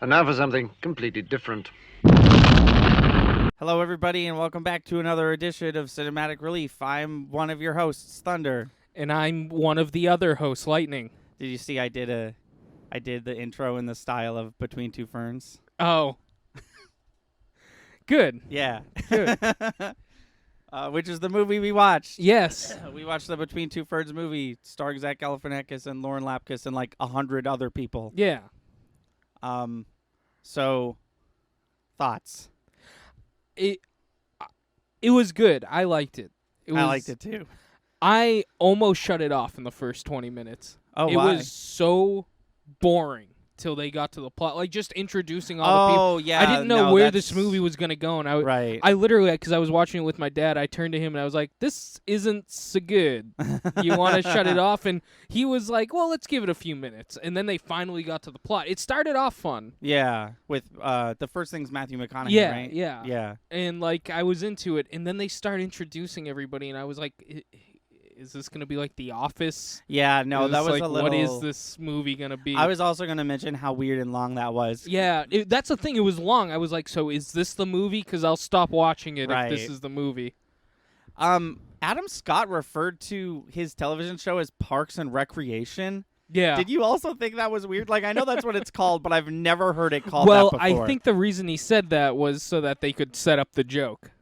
And now for something completely different. Hello, everybody, and welcome back to another edition of Cinematic Relief. I'm one of your hosts, Thunder. And I'm one of the other hosts, Lightning. Did you see I did the intro in the style of Between Two Ferns? Oh. Good. Yeah. Good. Which is the movie we watched. Yes. We watched the Between Two Ferns movie starring Zach Galifianakis and Lauren Lapkus and like 100 other people. Yeah. So, thoughts? It was good. I liked it. I liked it too. I almost shut it off in the first 20 minutes. Oh, it why? was so boring till they got to the plot. Like, just introducing all the people. Oh, yeah. I didn't know where this movie was going to go. And Right. I literally, because I was watching it with my dad, I turned to him and I was like, this isn't so good. You want to shut it off? And he was like, well, let's give it a few minutes. And then they finally got to the plot. It started off fun. Yeah. With the first thing's Matthew McConaughey, Yeah, right? yeah. Yeah. And, like, I was into it. And then they start introducing everybody. And I was like, is this going to be like The Office? Yeah, no, that was like, a little... what is this movie going to be? I was also going to mention how weird and long that was. Yeah, that's the thing. It was long. I was like, so is this the movie? Because I'll stop watching it Right. if this is the movie. Adam Scott referred to his television show as Parks and Recreation. Yeah. Did you also think that was weird? Like, I know that's what it's called, but I've never heard it called well, that before. I think the reason he said that was so that they could set up the joke.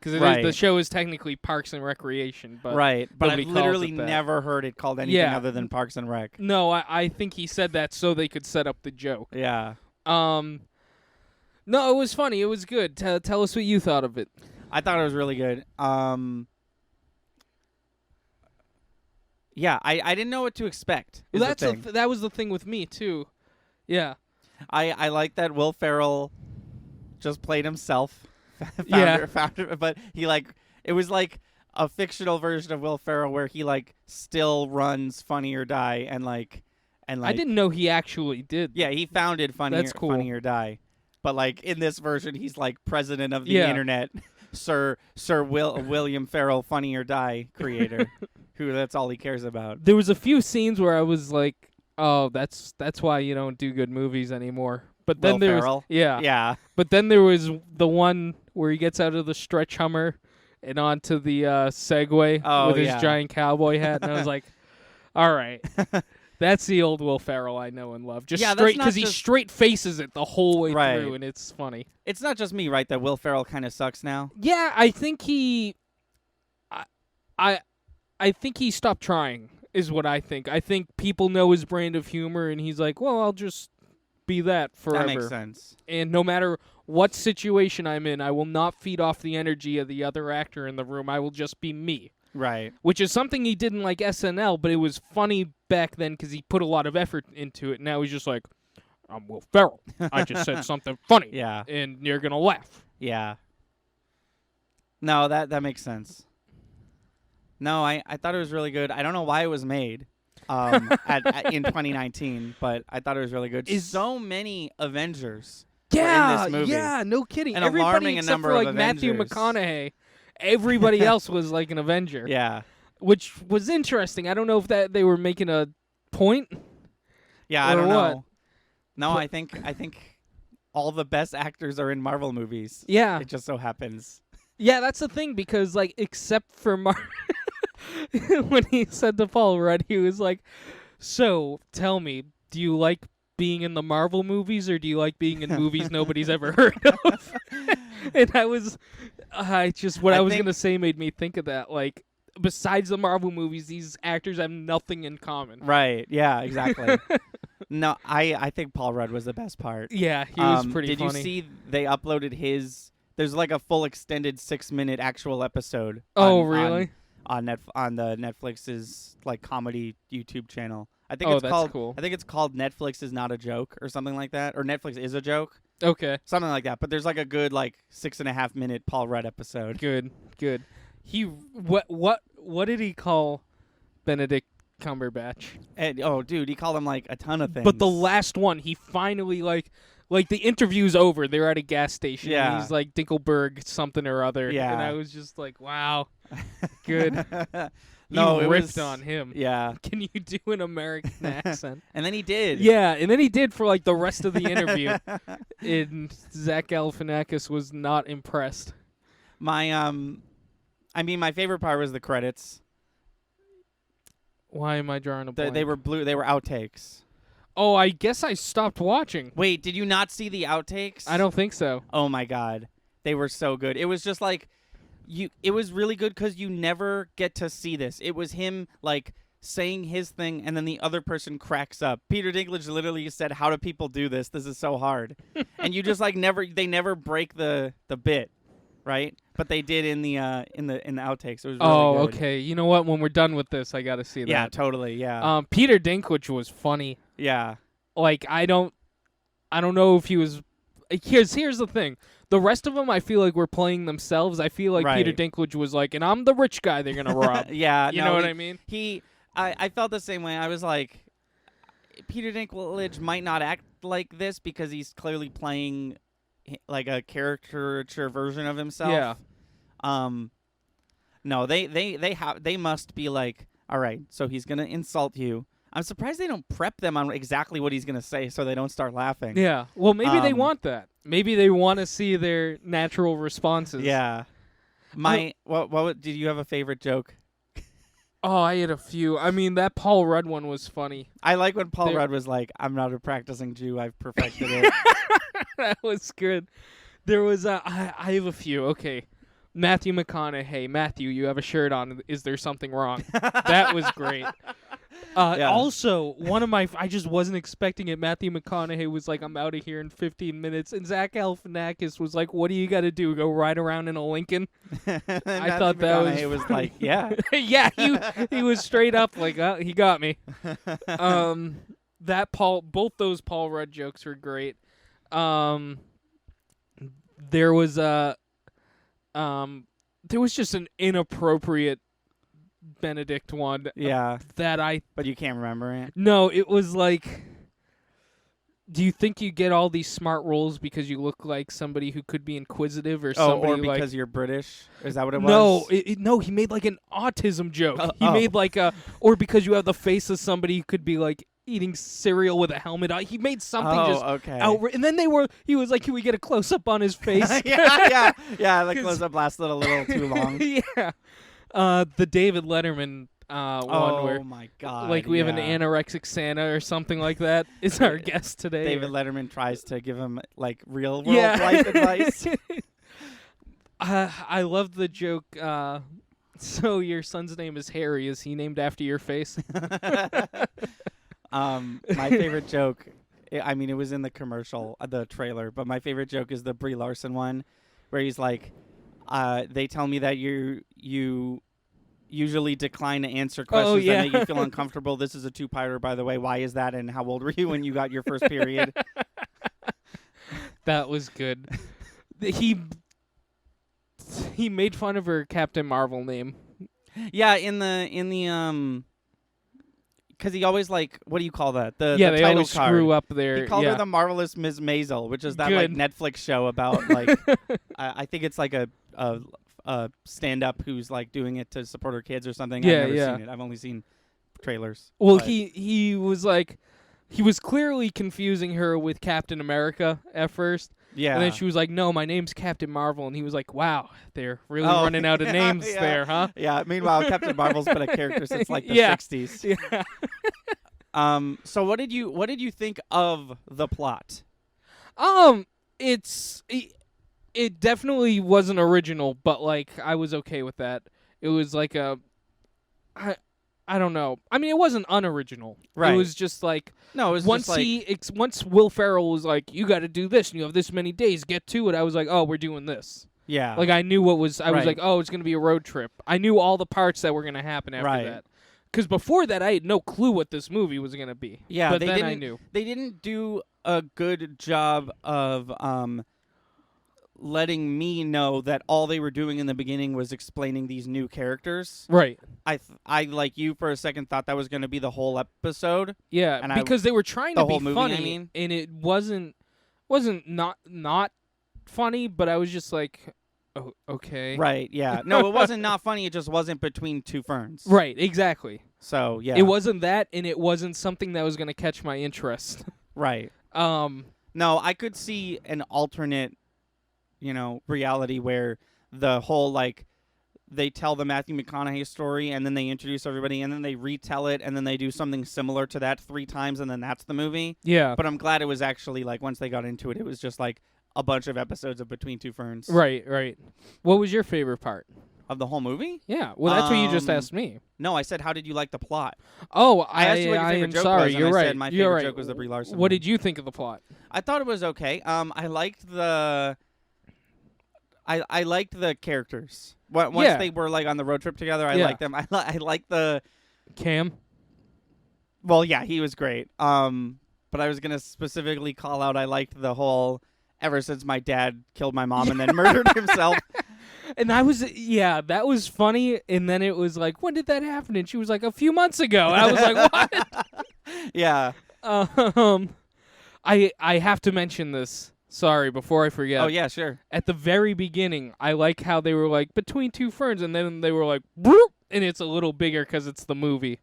Because Right. the show is technically Parks and Recreation. But right, but I've nobody calls literally it that. never heard it called anything Yeah. other than Parks and Rec. No, I think he said that so they could set up the joke. Yeah. No, it was funny. It was good. Tell us what you thought of it. I thought it was really good. Yeah, I didn't know what to expect. Is Well, the thing. that was the thing with me, too. Yeah. I like that Will Ferrell just played himself. Founder, but he it was like a fictional version of Will Ferrell where he still runs Funny or Die and I didn't know he actually did. Yeah, he founded Funny That's cool. Funny or Die, but in this version he's president of the Yeah. internet, Sir William Ferrell Funny or Die creator, who that's all he cares about. There was a few scenes where I was like, oh, that's why you don't do good movies anymore. But then Will there's Ferrell? yeah. Yeah. But then there was the one where he gets out of the stretch Hummer and onto the Segway with his yeah. giant cowboy hat, and I was like, all right. That's the old Will Ferrell I know and love. Just Yeah, that's straight, not because he just- straight faces it the whole way Right. through, and it's funny. It's not just me, right? That Will Ferrell kind of sucks now. Yeah, I think he, I think he stopped trying. Is what I think. I think people know his brand of humor, and he's like, well, I'll just be that forever. That makes sense. And no matter what situation I'm in, I will not feed off the energy of the other actor in the room. I will just be me. Right. Which is something he did in SNL, but it was funny back then because he put a lot of effort into it. Now he's just like, I'm Will Ferrell. I just said something funny. Yeah. And you're going to laugh. Yeah. No, that makes sense. No, I thought it was really good. I don't know why it was made in 2019, but I thought it was really good. So many Avengers were in this movie. Yeah, no kidding. An Everybody alarming except number for of Matthew Avengers. McConaughey. Everybody else was like an Avenger. Yeah. Which was interesting. I don't know if they were making a point. Yeah, I Or don't what? know. No, I think all the best actors are in Marvel movies. Yeah. It just so happens. Yeah, that's the thing, because except for when he said to Paul Rudd, he was like, so tell me, do you like being in the Marvel movies, or do you like being in movies nobody's ever heard of? And I was I was going to say made me think of that. Besides the Marvel movies, these actors have nothing in common. Right. Yeah, exactly. No, I think Paul Rudd was the best part. Yeah, he was pretty did funny. Did you see they uploaded his... There's a full extended 6-minute actual episode. Oh, really? On the Netflix's comedy YouTube channel. I think that's called cool. I think it's called Netflix is Not a Joke or something like that, or Netflix is a Joke. Okay. Something like that. But there's a good 6.5 minute Paul Rudd episode. Good. He what did he call Benedict Cumberbatch? And, oh, dude, he called him a ton of things. But the last one, he finally the interview's over. They're at a gas station. Yeah. And he's like Dinkelberg something or other. Yeah. And I was just like, wow, good. He No, it ripped was on him. Yeah. Can you do an American accent? And then he did. Yeah, and then he did for like the rest of the interview. And Zach Galifianakis was not impressed. My my favorite part was the credits. Why am I drawing a blank? They were blue. They were outtakes. Oh, I guess I stopped watching. Wait, did you not see the outtakes? I don't think so. Oh my god, they were so good. It was just like It was really good because you never get to see this. It was him like saying his thing, and then the other person cracks up. Peter Dinklage literally said, "How do people do this? This is so hard." And you just like they never break the bit, right? But they did in the outtakes. It was really good. Okay. You know what? When we're done with this, I got to see that. Yeah, totally. Yeah. Peter Dinklage was funny. Yeah. Like I don't know if he was. Here's the thing. The rest of them, I feel like were playing themselves. I feel like Peter Dinklage was like, and I'm the rich guy they're gonna rob. Yeah. You know what I mean? I felt the same way. I was like, Peter Dinklage might not act like this because he's clearly playing like a caricature version of himself. Yeah. No, they must be like, all right, so he's gonna insult you. I'm surprised they don't prep them on exactly what he's gonna say so they don't start laughing. Yeah. Well, maybe they want that. Maybe they want to see their natural responses. Yeah. What did you have a favorite joke? Oh, I had a few. I mean, that Paul Rudd one was funny. I like when Paul Rudd was like, "I'm not a practicing Jew. I've perfected it." That was good. There was I have a few. Okay. Matthew McConaughey. Matthew, you have a shirt on. Is there something wrong? That was great. Yeah. Also, I just wasn't expecting it. Matthew McConaughey was like, "I'm out of here in 15 minutes," and Zach Galifianakis was like, "What do you got to do? Go ride around in a Lincoln?" I thought that was like, "Yeah, yeah." He was straight up like, "Oh, he got me." Both those Paul Rudd jokes were great. There was just an inappropriate Benedict one. Yeah. But you can't remember it? No, it was like, do you think you get all these smart roles because you look like somebody who could be inquisitive or somebody or because you're British? Is that what it was? No, no, he made like an autism joke. He made like or because you have the face of somebody who could be like eating cereal with a helmet on. He made something and then he was like, "Can we get a close up on his face?" yeah. The close up lasted a little too long. Yeah. The David Letterman one where, my God, like we have an anorexic Santa or something like that is our guest today. David Letterman tries to give him like real world life advice. I love the joke. So your son's name is Harry. Is he named after your face? My favorite joke. I mean, it was in the commercial, the trailer, but my favorite joke is the Brie Larson one, where he's like, "They tell me that you usually decline to answer questions that make you feel uncomfortable. This is a two-parter, by the way. Why is that? And how old were you when you got your first period?" That was good. He made fun of her Captain Marvel name. Yeah, in the because he always like, what do you call that? The they title always card. screw up there. He called her the Marvelous Ms. Maisel, which is that like Netflix show about like I think it's like a stand-up who's like doing it to support her kids or something. Yeah, I've never seen it. I've only seen trailers. Well, but. he was like, he was clearly confusing her with Captain America at first. Yeah. And then she was like, "No, my name's Captain Marvel." And he was like, "Wow, they're really running out of names there, huh?" Yeah. Meanwhile, Captain Marvel's been a character since like the 60s. Yeah. So what did you think of the plot? It definitely wasn't original, but like I was okay with that. It was like I don't know. I mean, it wasn't unoriginal. Right. It was just like once once Will Ferrell was like, "You got to do this, and you have this many days. Get to it." I was like, "Oh, we're doing this." Yeah. Like I knew what was. I was like, "Oh, it's gonna be a road trip." I knew all the parts that were gonna happen after that. Because before that, I had no clue what this movie was gonna be. Yeah. But then I knew. They didn't do a good job of letting me know that all they were doing in the beginning was explaining these new characters. Right. I like you for a second thought that was going to be the whole episode. Yeah, and because they were trying to be movie, funny, and it wasn't not funny, but I was just like, oh, okay. Right, yeah. No, it wasn't not funny. It just wasn't between two ferns. Right, exactly. So, yeah. It wasn't that, and it wasn't something that was going to catch my interest. Right. No, I could see an alternate, reality where the whole, like, they tell the Matthew McConaughey story, and then they introduce everybody, and then they retell it, and then they do something similar to that 3 times, and then that's the movie. Yeah. But I'm glad it was actually, like, once they got into it, it was just, like, a bunch of episodes of Between Two Ferns. Right. What was your favorite part? Of the whole movie? Yeah. Well, that's what you just asked me. No, I said, how did you like the plot? Oh, I asked you what your I favorite am joke sorry. was, and You're I right. said my You're favorite right. joke was the Brie Larson What one. did you think of the plot? I thought it was okay. I liked the... I liked the characters. Once Yeah. they were like on the road trip together, I Yeah. liked them. I liked the... Cam? Well, yeah, he was great. But I was gonna specifically call out I liked the whole ever since my dad killed my mom and then murdered himself. And that was funny. And then it was like, when did that happen? And she was like, a few months ago. And I was like, what? Yeah. I have to mention this. Sorry, before I forget. Oh yeah, sure. At the very beginning, I like how they were like between two ferns, and then they were like, "Broop," and it's a little bigger because it's the movie.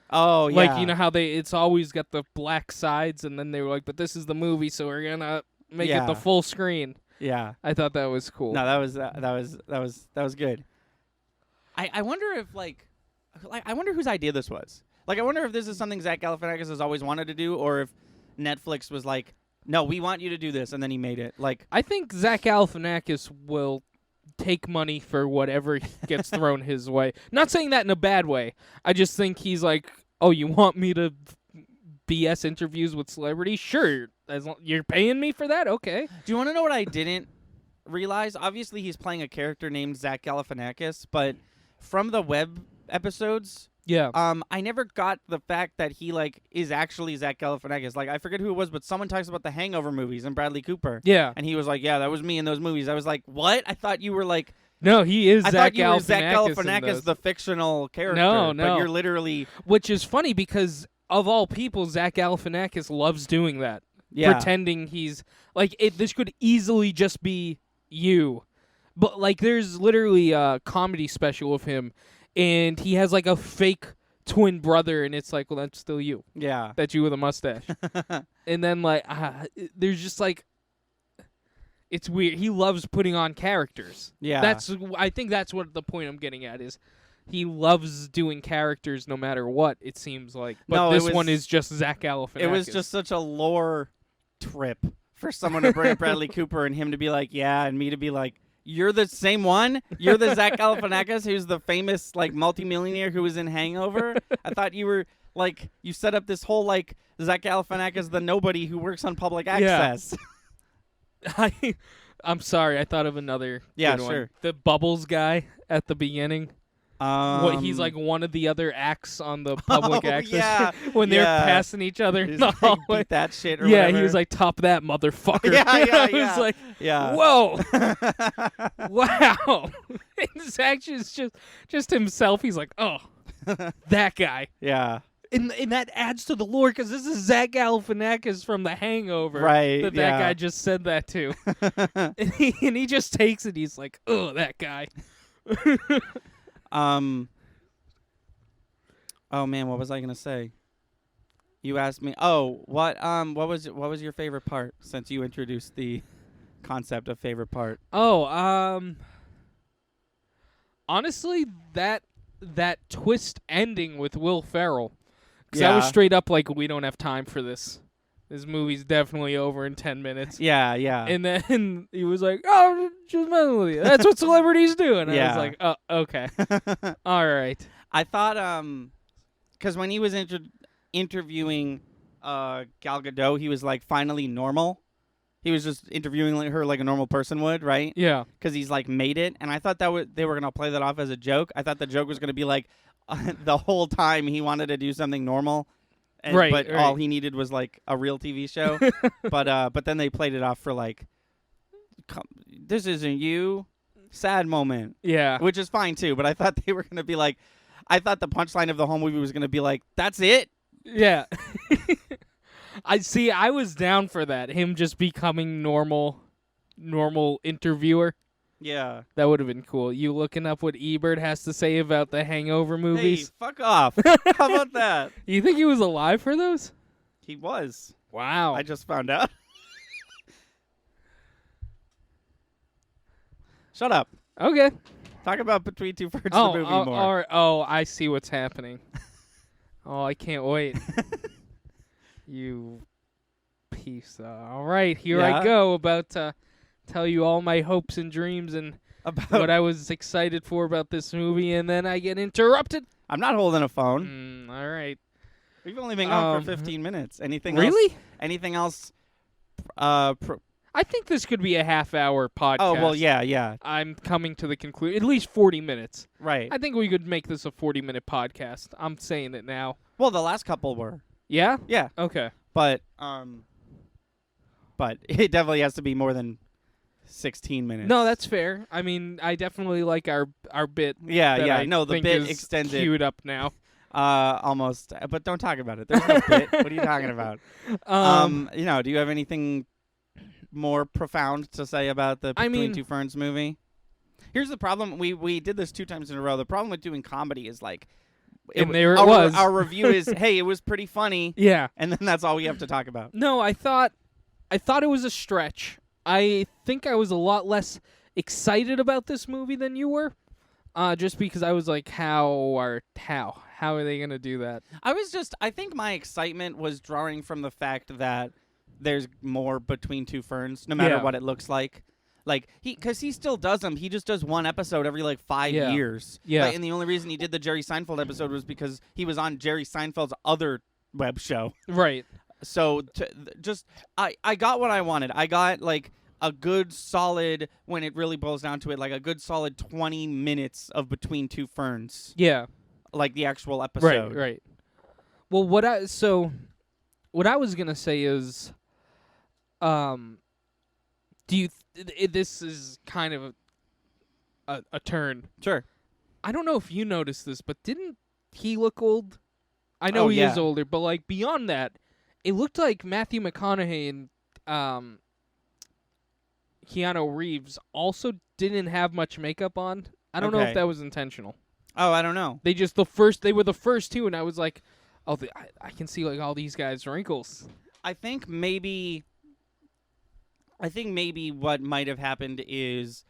Oh yeah. Like, you know how it's always got the black sides, and then they were like, but this is the movie, so we're gonna make it the full screen. Yeah. I thought that was cool. No, that was good. I wonder if I wonder whose idea this was. Like, I wonder if this is something Zach Galifianakis has always wanted to do, or if Netflix was like, no, we want you to do this, and then he made it. Like, I think Zach Galifianakis will take money for whatever gets thrown his way. Not saying that in a bad way. I just think he's like, oh, you want me to BS interviews with celebrities? Sure. As long you're paying me for that? Okay. do you want to know what I didn't realize? Obviously, he's playing a character named Zach Galifianakis, but from the web episodes... Yeah. I never got the fact that he is actually Zach Galifianakis. Like, I forget who it was, but someone talks about the Hangover movies and Bradley Cooper. Yeah. And he was like, "Yeah, that was me in those movies." I was like, "What? I thought you were like." No, he is I Zach thought you were Galifianakis. Zach in Galifianakis, those. the fictional character. No. But you're literally. Which is funny because of all people, Zach Galifianakis loves doing that. Yeah. Pretending he's like this could easily just be you. But like there's literally a comedy special of him and he has like a fake twin brother, and it's like, well, that's still you. Yeah. That's you with a mustache. And then, like, there's just, like, it's weird. He loves putting on characters. Yeah. I think that's what the point I'm getting at is he loves doing characters no matter what, it seems like. But No, this one is just Zach Galifianakis. It was just such a lore trip for someone to bring up Bradley Cooper and him to be like, yeah, and me to be like, you're the same one? You're the Zach Galifianakis who's the famous, like, multimillionaire who was in Hangover? I thought you were, like, you set up this whole, like, Zach Galifianakis, the nobody who works on public access. I'm sorry. I thought of another Yeah, good sure. one. The Bubbles guy at the beginning. He's like one of the other acts on the public access yeah, when they're yeah. passing each other in He's the like, hallway. beat that shit or Yeah, whatever. he was like, top that motherfucker. Yeah, I yeah. was like, yeah. whoa. Wow. It's actually just himself. He's like, oh, that guy. Yeah. And that adds to the lore because this is Zach Galifianakis from The Hangover. Right, That yeah. guy just said that to. and he just takes it. He's like, oh, that guy. Oh man, what was I gonna say? You asked me. Oh, what was your favorite part since you introduced the concept of favorite part? Oh, honestly, that twist ending with Will Ferrell. Because I was Yeah. straight up like, we don't have time for this. This movie's definitely over in 10 minutes. Yeah, yeah. And then he was like, oh, just messing with you. That's what celebrities do. And I Yeah. was like, oh, okay. All right. I thought because when he was interviewing Gal Gadot, he was like finally normal. He was just interviewing her like a normal person would, right? Yeah. Because he's like made it, and I thought that they were gonna play that off as a joke. I thought the joke was gonna be like the whole time he wanted to do something normal, but all he needed was like a real TV show. but then they played it off for like, this isn't you, sad moment, Yeah. which is fine too. But I thought they were gonna be like, I thought the punchline of the whole movie was gonna be like, that's it. Yeah. I was down for that. Him just becoming normal interviewer. Yeah. That would have been cool. You looking up what Ebert has to say about the Hangover movies? Hey, fuck off. How about that? You think he was alive for those? He was. Wow. I just found out. Shut up. Okay. Talk about Between Two Ferns, Oh, the movie more. all right. Oh, I see what's happening. Oh, I can't wait. You piece. All right, here I Yeah? go about to tell you all my hopes and dreams and About what I was excited for about this movie, and then I get interrupted. I'm not holding a phone. All right. We've only been going for 15 minutes. Anything else? Really? Anything else? I think this could be a half-hour podcast. Oh, well, yeah. I'm coming to the conclusion. At least 40 minutes. Right. I think we could make this a 40-minute podcast. I'm saying it now. Well, the last couple were. Yeah? Yeah. Okay. But it definitely has to be more than 16 minutes. No, that's fair. I mean, I definitely like our bit. Yeah, that yeah. I No, the think bit is extended. queued up now. Almost. But don't talk about it. There's no bit. What are you talking about? Do you have anything more profound to say about the Between Two Ferns movie? Here's the problem. We did this 2 times in a row. The problem with doing comedy is like, our review is, hey, it was pretty funny. Yeah. And then that's all we have to talk about. No, I thought it was a stretch. I think I was a lot less excited about this movie than you were. Just because I was like, how are they gonna do that? I think my excitement was drawing from the fact that there's more Between Two Ferns, no matter what it looks like. Like, because he still does them. He just does one episode every, 5 years. Yeah. And the only reason he did the Jerry Seinfeld episode was because he was on Jerry Seinfeld's other web show. Right. So, I got what I wanted. I got, a good solid, when it really boils down to it, a good solid 20 minutes of Between Two Ferns. Yeah. Like the actual episode. Right. Well, what I was gonna say is, this is kind of a turn. Sure. I don't know if you noticed this, but didn't he look old? I know he is older, but beyond that, it looked like Matthew McConaughey and Keanu Reeves also didn't have much makeup on. I don't know if that was intentional. Oh, I don't know. They were the first two, and I was like, oh, I can see all these guys' wrinkles. I think maybe what might have happened is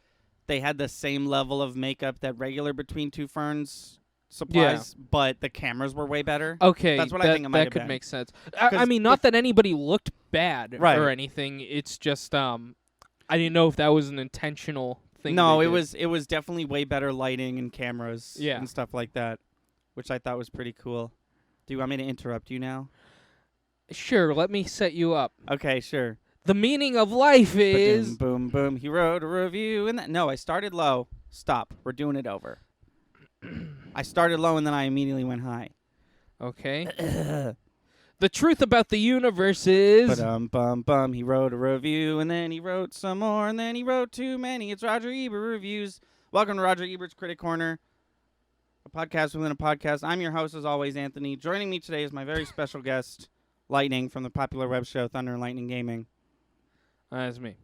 they had the same level of makeup that regular Between Two Ferns supplies, but the cameras were way better. Okay, that's what I think it might have been. That could make sense. I mean, not that anybody looked bad or anything. It's just I didn't know if that was an intentional thing. No, it was definitely way better lighting and cameras Yeah. and stuff like that, which I thought was pretty cool. Do you want me to interrupt you now? Sure, let me set you up. Okay, sure. The meaning of life is... Boom, boom. He wrote a review. No, I started low. Stop. We're doing it over. I started low and then I immediately went high. Okay. The truth about the universe is... Bum. He wrote a review and then he wrote some more and then he wrote too many. It's Roger Ebert Reviews. Welcome to Roger Ebert's Critic Corner, a podcast within a podcast. I'm your host, as always, Anthony. Joining me today is my very special guest, Lightning, from the popular web show Thunder and Lightning Gaming. That's me.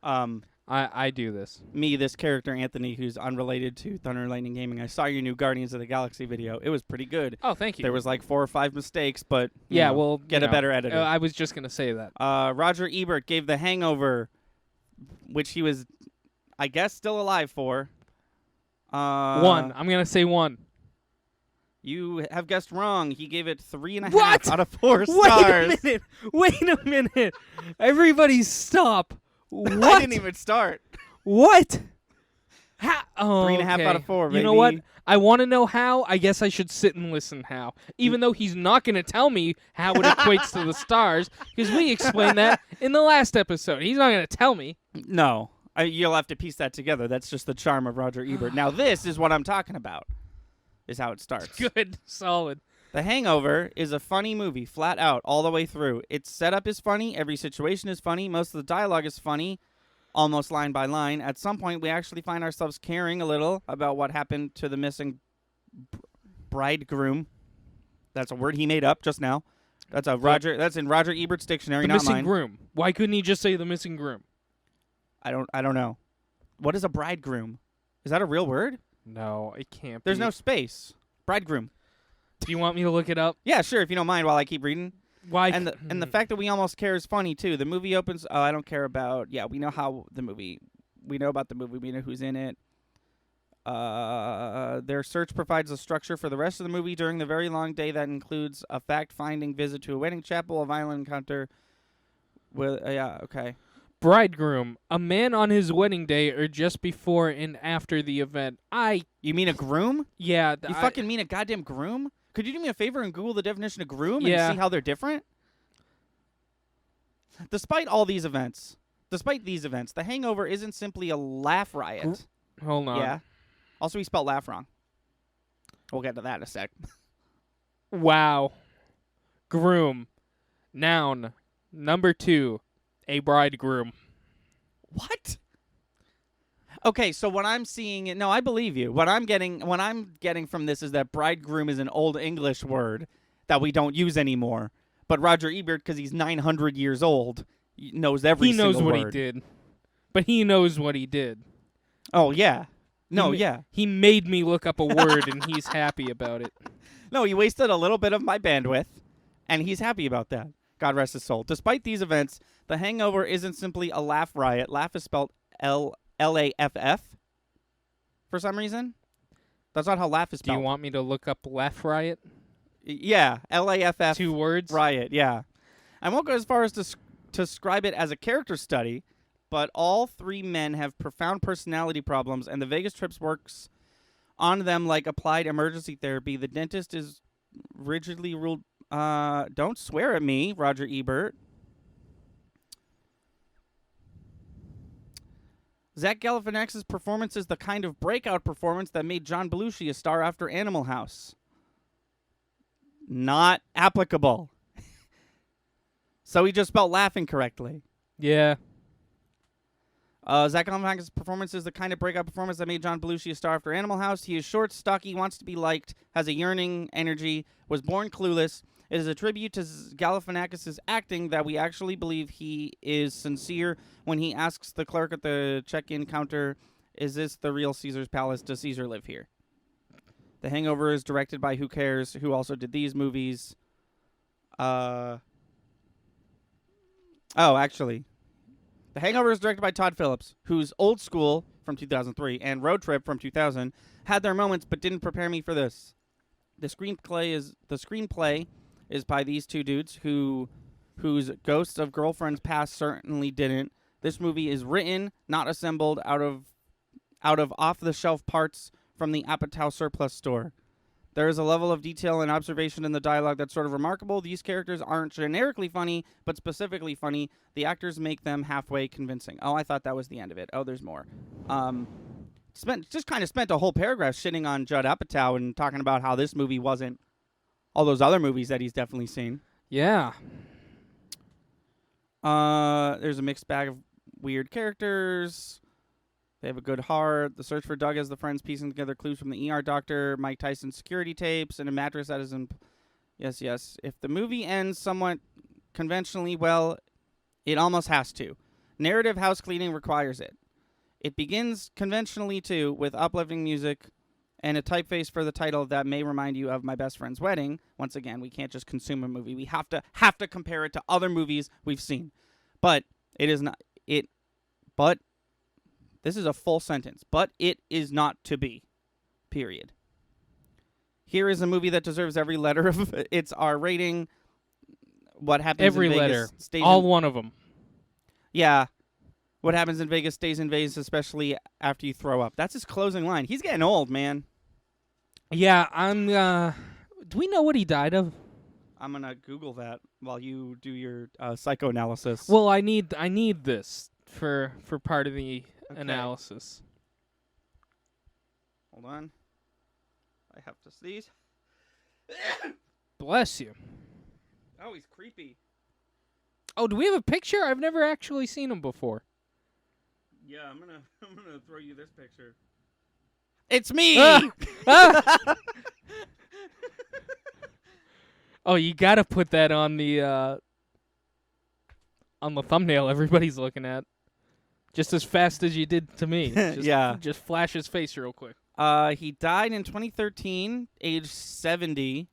I do this. Me, this character, Anthony, who's unrelated to Thunder and Lightning Gaming. I saw your new Guardians of the Galaxy video. It was pretty good. Oh, thank you. There was 4 or 5 mistakes, but get a better editor. I was just going to say that. Roger Ebert gave The Hangover, which he was, I guess, still alive for. 1. I'm going to say 1. You have guessed wrong. He gave it 3.5 What? out of 4 stars. Wait a minute. Everybody stop. What? I didn't even start. What? Oh, 3.5 out of 4, baby. You know what? I want to know how. I guess I should sit and listen how. Even though he's not going to tell me how it equates to the stars, because we explained that in the last episode. He's not going to tell me. No. You'll have to piece that together. That's just the charm of Roger Ebert. Now, this is what I'm talking about, is how it starts. Good. Solid. The Hangover is a funny movie, flat out, all the way through. Its setup is funny. Every situation is funny. Most of the dialogue is funny, almost line by line. At some point, we actually find ourselves caring a little about what happened to the missing bridegroom. That's a word he made up just now. That's in Roger Ebert's dictionary, The not missing mine. groom. Why couldn't he just say the missing groom? I don't know. What is a bridegroom? Is that a real word? No, it can't There's be. no space. Bridegroom. Do you want me to look it up? Yeah, sure, if you don't mind while I keep reading. Why? And the fact that we almost care is funny, too. The movie opens... Oh, I don't care about... Yeah, we know how the movie... We know about the movie. We know who's in it. Their search provides a structure for the rest of the movie during the very long day that includes a fact-finding visit to a wedding chapel, a violent encounter with... yeah, okay. Bridegroom, a man on his wedding day or just before and after the event. You mean a groom? Yeah. You fucking mean a goddamn groom? Could you do me a favor and Google the definition of groom Yeah. and see how they're different? Despite these events, The Hangover isn't simply a laugh riot. Hold on. Yeah. Also, we spelled laugh wrong. We'll get to that in a sec. Wow. Groom. Noun. Number 2. A bridegroom. What? Okay, so what I'm seeing, no, I believe you. What I'm getting from this is that bridegroom is an old English word that we don't use anymore. But Roger Ebert, because he's 900 years old, knows every He knows single what word. he did. But he knows what he did. Oh, yeah. No, He yeah. He made me look up a word and he's happy about it. No, he wasted a little bit of my bandwidth, and he's happy about that. God rest his soul. Despite these events, The Hangover isn't simply a laugh riot. Laugh is spelled Laff for some reason. That's not how laugh is Do spelled. you want me to look up Laugh Riot? Yeah, Laff. 2 words? Riot, yeah. I won't go as far as to describe it as a character study, but all 3 men have profound personality problems, and the Vegas trips works on them like applied emergency therapy. The dentist is rigidly ruled... don't swear at me, Roger Ebert. Zach Galifianakis' performance is the kind of breakout performance that made John Belushi a star after Animal House. Not applicable. So he just spelled laughing correctly. Yeah. Zach Galifianakis' performance is the kind of breakout performance that made John Belushi a star after Animal House. He is short, stocky, wants to be liked, has a yearning energy, was born clueless. It is a tribute to Galifianakis' acting that we actually believe he is sincere when he asks the clerk at the check-in counter, "Is this the real Caesar's Palace? Does Caesar live here?" The Hangover is directed by Who Cares, who also did these movies. Actually, The Hangover is directed by Todd Phillips, whose Old School from 2003 and Road Trip from 2000 had their moments but didn't prepare me for this. The screenplay is by these 2 dudes whose ghosts of girlfriends past certainly didn't. This movie is written, not assembled out of off-the-shelf parts from the Apatow surplus store. There is a level of detail and observation in the dialogue that's sort of remarkable. These characters aren't generically funny, but specifically funny. The actors make them halfway convincing. Oh, I thought that was the end of it. Oh, there's more. Spent a whole paragraph shitting on Judd Apatow and talking about how this movie wasn't all those other movies that he's definitely seen. Yeah. There's a mixed bag of weird characters. They have a good heart. The search for Doug as the friends piecing together clues from the ER doctor, Mike Tyson's security tapes, and a mattress that is in... Yes. If the movie ends somewhat conventionally, well, it almost has to. Narrative house cleaning requires it. It begins conventionally, too, with uplifting music and a typeface for the title that may remind you of My Best Friend's Wedding. Once again, we can't just consume a movie. We have to compare it to other movies we've seen. But it is not... But... This is a full sentence. But it is not to be. Period. Here is a movie that deserves every letter of its R rating. What happens Every in Vegas letter. stays All in, one of them. Yeah. What happens in Vegas stays in Vegas, especially after you throw up. That's his closing line. He's getting old, man. Yeah, do we know what he died of? I'm going to Google that while you do your psychoanalysis. Well, I need this for part of the analysis. Hold on. I have to sneeze. Bless you. Oh, he's creepy. Oh, do we have a picture? I've never actually seen him before. Yeah, I'm gonna throw you this picture. It's me. Oh, you gotta put that on the thumbnail everybody's looking at. Just as fast as you did to me. Just, Yeah. Just flash his face real quick. He died in 2013, age 70.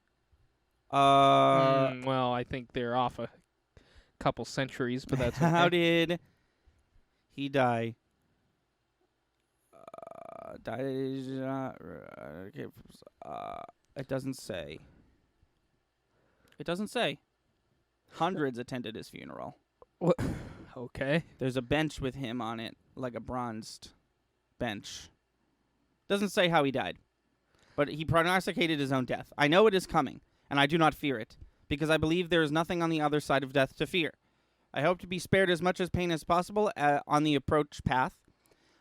Well, I think they're off a couple centuries, but that's okay. How did he die? It doesn't say. It doesn't say. Hundreds attended his funeral. What? Okay. There's a bench with him on it, like a bronzed bench. Doesn't say how he died, but he prognosticated his own death. I know it is coming, and I do not fear it, because I believe there is nothing on the other side of death to fear. I hope to be spared as much as pain as possible on the approach path.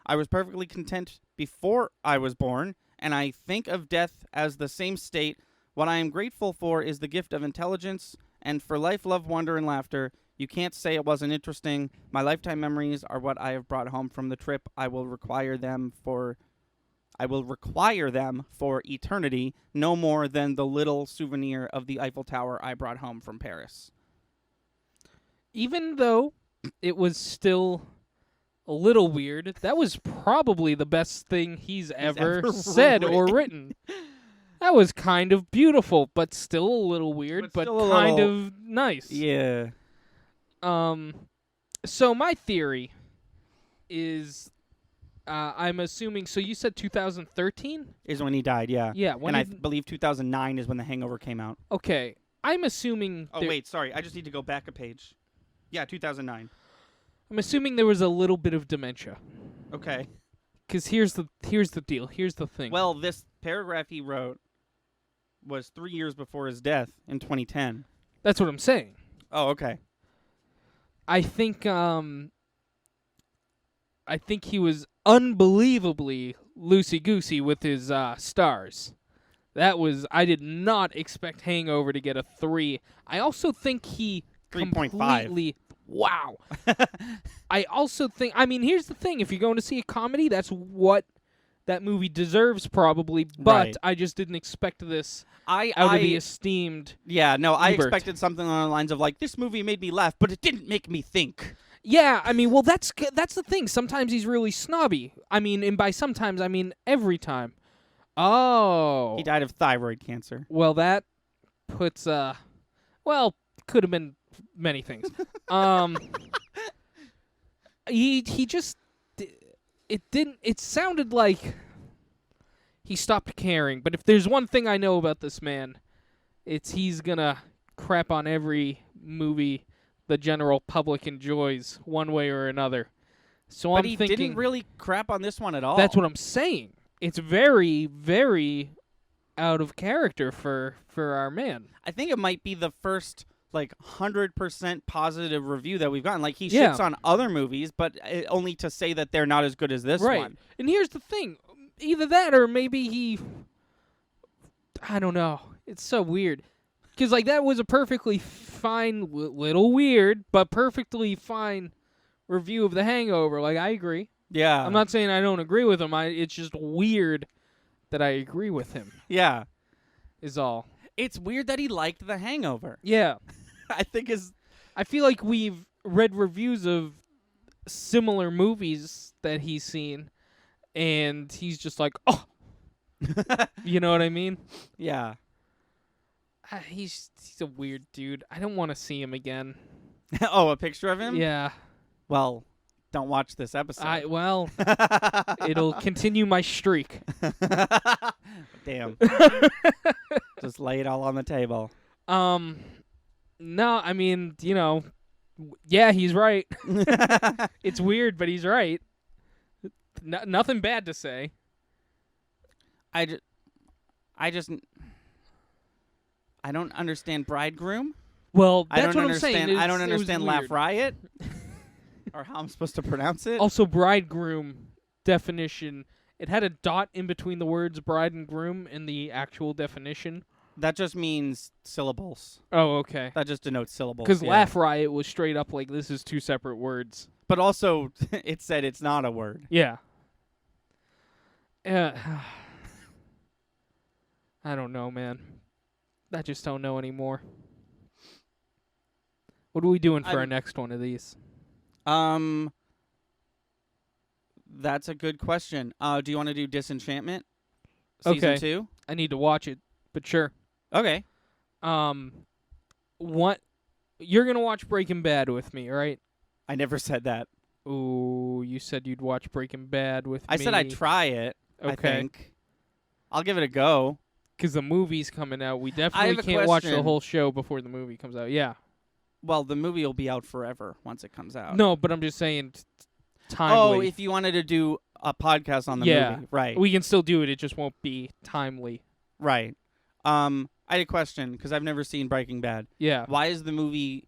I was perfectly content before I was born, and I think of death as the same state. What I am grateful for is the gift of intelligence, and for life, love, wonder, and laughter. You can't say it wasn't interesting. My lifetime memories are what I have brought home from the trip. I will require them for eternity, no more than the little souvenir of the Eiffel Tower I brought home from Paris. Even though it was still a little weird, that was probably the best thing he's ever said or written. That was kind of beautiful, but still a little weird, but kind of nice. Yeah. So my theory is, I'm assuming, so you said 2013? Is when he died, yeah. Yeah. And I believe 2009 is when The Hangover came out. Okay. I'm assuming... Oh, wait, sorry. I just need to go back a page. Yeah, 2009. I'm assuming there was a little bit of dementia. Okay. Because here's the deal. Here's the thing. Well, this paragraph he wrote was 3 years before his death in 2010. That's what I'm saying. Oh, okay. I think he was unbelievably loosey-goosey with his stars. I did not expect Hangover to get a 3. I also think he 3.5. Wow. I also think, here's the thing. If you're going to see a comedy, that's what that movie deserves probably. But Right. I just didn't expect this out of the esteemed Yeah, no, I Ebert. expected something along the lines of, like, this movie made me laugh, but it didn't make me think. Yeah, well, that's the thing. Sometimes he's really snobby. And by sometimes, I mean every time. Oh. He died of thyroid cancer. Well, that puts, could have been many things. He just, it sounded like he stopped caring. But if there's one thing I know about this man, it's he's gonna crap on every movie the general public enjoys one way or another. So But I'm he thinking didn't really crap on this one at all. that's what I'm saying. It's very, very out of character for our man. I think it might be the first, 100% positive review that we've gotten. Like, he Yeah. shits on other movies, but only to say that they're not as good as this Right. one. And here's the thing. Either that or maybe I don't know. It's so weird. Because, that was a perfectly fine, little weird, but perfectly fine review of The Hangover. I agree. Yeah. I'm not saying I don't agree with him. It's just weird that I agree with him, Yeah. is all. It's weird that he liked The Hangover. Yeah. I think I feel like we've read reviews of similar movies that he's seen, and he's just like, oh. You know what I mean? Yeah. He's a weird dude. I don't want to see him again. Oh, a picture of him? Yeah. Well, don't watch this episode. It'll continue my streak. Damn. Just lay it all on the table. No, yeah, he's right. It's weird, but he's right. Nothing bad to say. I don't understand Bridegroom. Well, I that's don't what I'm saying. understand. I don't It was understand Laugh weird. Riot, or how I'm supposed to pronounce it. Also, bridegroom definition. It had a dot in between the words bride and groom and the actual definition. That just means syllables. Oh, okay. That just denotes syllables. Because yeah. Laugh Riot was straight up like, this is two separate words. But also, it said it's not a word. Yeah. I don't know, man. I just don't know anymore. What are we doing for our next one of these? That's a good question. Do you want to do Disenchantment? Season Okay. 2? I need to watch it, but sure. Okay. What? You're gonna watch Breaking Bad with me, right? I never said that. Ooh, you said you'd watch Breaking Bad with me. I said I'd try it, I Okay. think. I'll give it a go. Because the movie's coming out. We I definitely have a can't watch the question. whole show before the movie comes out. Yeah. Well, the movie will be out forever once it comes out. No, but I'm just saying timely. Oh, if you wanted to do a podcast on the movie. Right. We can still do it. It just won't be timely. Right. I had a question because I've never seen Breaking Bad. Yeah. Why is the movie...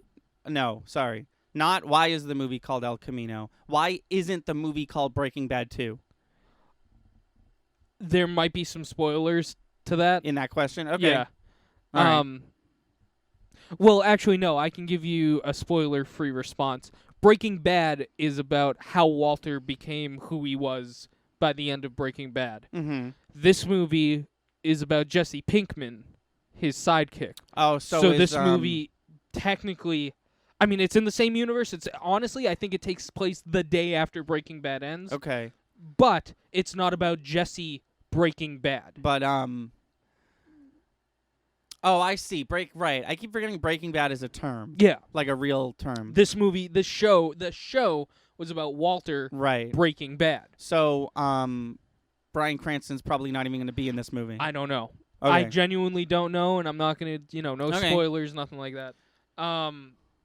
No, sorry. Not why is the movie called El Camino. Why isn't the movie called Breaking Bad 2 There might be some spoilers to that. in that question? Okay. Yeah. All right. Well, actually, no. I can give you a spoiler-free response. Breaking Bad is about how Walter became who he was by the end of Breaking Bad. Mm-hmm. This movie is about Jesse Pinkman, his sidekick. Oh, so This movie technically, I mean, it's in the same universe. It's honestly, I think it takes place the day after Breaking Bad ends. Okay. But it's not about Jesse Breaking Bad. But, Oh, I see. Right. I keep forgetting Breaking Bad is a term. Yeah. Like a real term. This movie, the show was about Walter Right. Breaking Bad. So, Bryan Cranston's probably not even going to be in this movie. I don't know. Okay. I genuinely don't know, and I'm not gonna, no Okay. spoilers, nothing like that.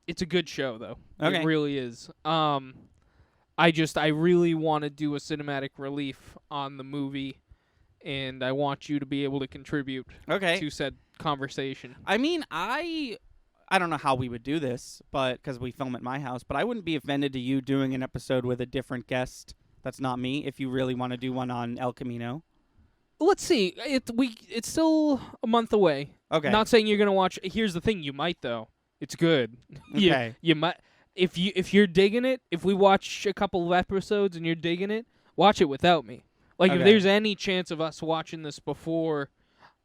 It's a good show though. Okay. It really is. I really want to do a cinematic relief on the movie, and I want you to be able to contribute Okay. to said conversation. I mean, I don't know how we would do this, but because we film at my house, but I wouldn't be offended to you doing an episode with a different guest that's not me if you really want to do one on El Camino. Let's see. It's still a month away. Okay. Not saying you're gonna watch. Here's the thing: you might though. It's good. Okay. You might if you're digging it. If we watch a couple of episodes and you're digging it, watch it without me. Like if Okay. there's any chance of us watching this before,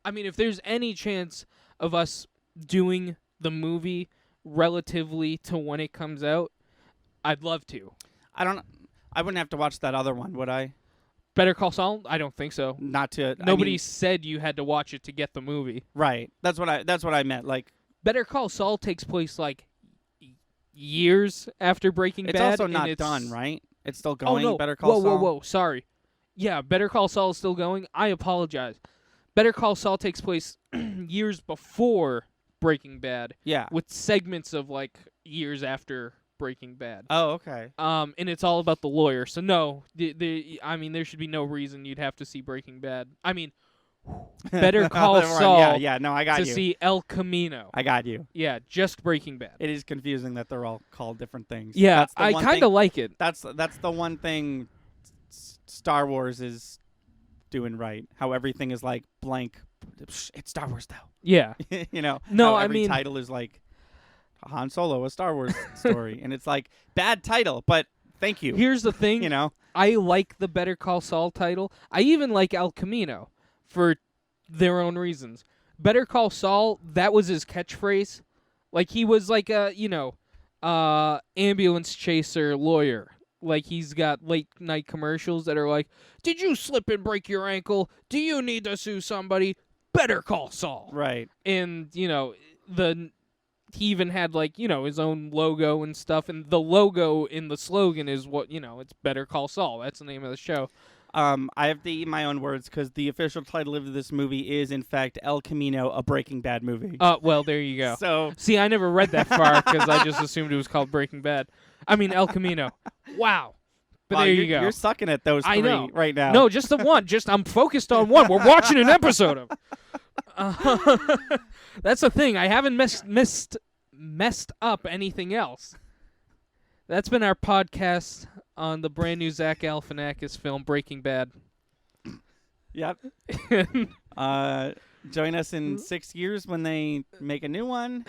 I mean, if there's any chance of us doing the movie relatively to when it comes out, I'd love to. I wouldn't have to watch that other one, would I? Better Call Saul? I don't think so. Not to. Nobody said you had to watch it to get the movie. Right. That's what I meant. Like, Better Call Saul takes place like years after Breaking it's Bad. also and not it's done, right? It's still Oh going. no! Better Call Saul. Whoa! Sorry. Yeah, Better Call Saul is still going. I apologize. Better Call Saul takes place years before Breaking Bad, Yeah. with segments of like years after Breaking Bad. Oh, okay. And it's all about the lawyer. So no, I mean, there should be no reason you'd have to see Breaking Bad. I mean, Better Call Saul Yeah. No, I got to you. see El Camino. I got you. Yeah, just Breaking Bad. It is confusing that they're all called different things. Yeah, That's the I one kind thing- of like it. That's the one thing Star Wars is doing right. How everything is like blank. It's Star Wars though. Yeah. You know. No, how I every mean- title is like Han Solo, a Star Wars story, and it's like bad title, but thank you. Here's the thing. You know. I like the Better Call Saul title. I even like El Camino for their own reasons. Better Call Saul, that was his catchphrase. Like he was like a, ambulance chaser lawyer. Like he's got late night commercials that are like, "Did you slip and break your ankle? Do you need to sue somebody? Better call Saul." Right. And, he even had like, his own logo and stuff, and the logo in the slogan is what, it's Better Call Saul. That's the name of the show. I have to eat my own words because the official title of this movie is, in fact, El Camino, a Breaking Bad movie. Well, there you go. So See, I never read that far because I just assumed it was called Breaking Bad. I mean, El Camino. Wow. But wow, there you're, you go. You're sucking at those I three know. right now. No, just the one. I'm focused on one. We're watching an episode of. That's the thing. I haven't messed up anything else. That's been our podcast on the brand new Zach Galifianakis film Breaking Bad. Yep. Join us in 6 years when they make a new one.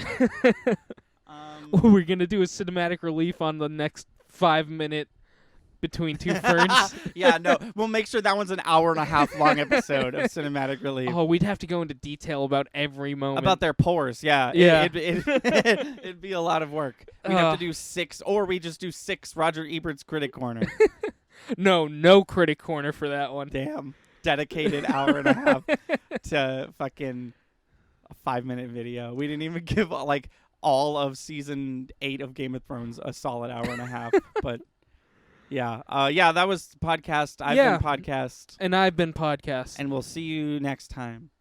We're gonna do a cinematic relief on the next 5-minute Between Two Ferns. Yeah, no, we'll make sure that one's an hour and a half long episode of cinematic relief. Oh, we'd have to go into detail about every moment. About their pores, yeah. Yeah. It'd be a lot of work. We'd have to do 6, or we just do 6 Roger Ebert's Critic Corner. No critic corner for that one. Damn. Dedicated hour and a half to fucking a 5-minute video. We didn't even give like all of season 8 of Game of Thrones a solid hour and a half. But yeah. That was podcast. I've been podcast. And I've been podcast. And we'll see you next time.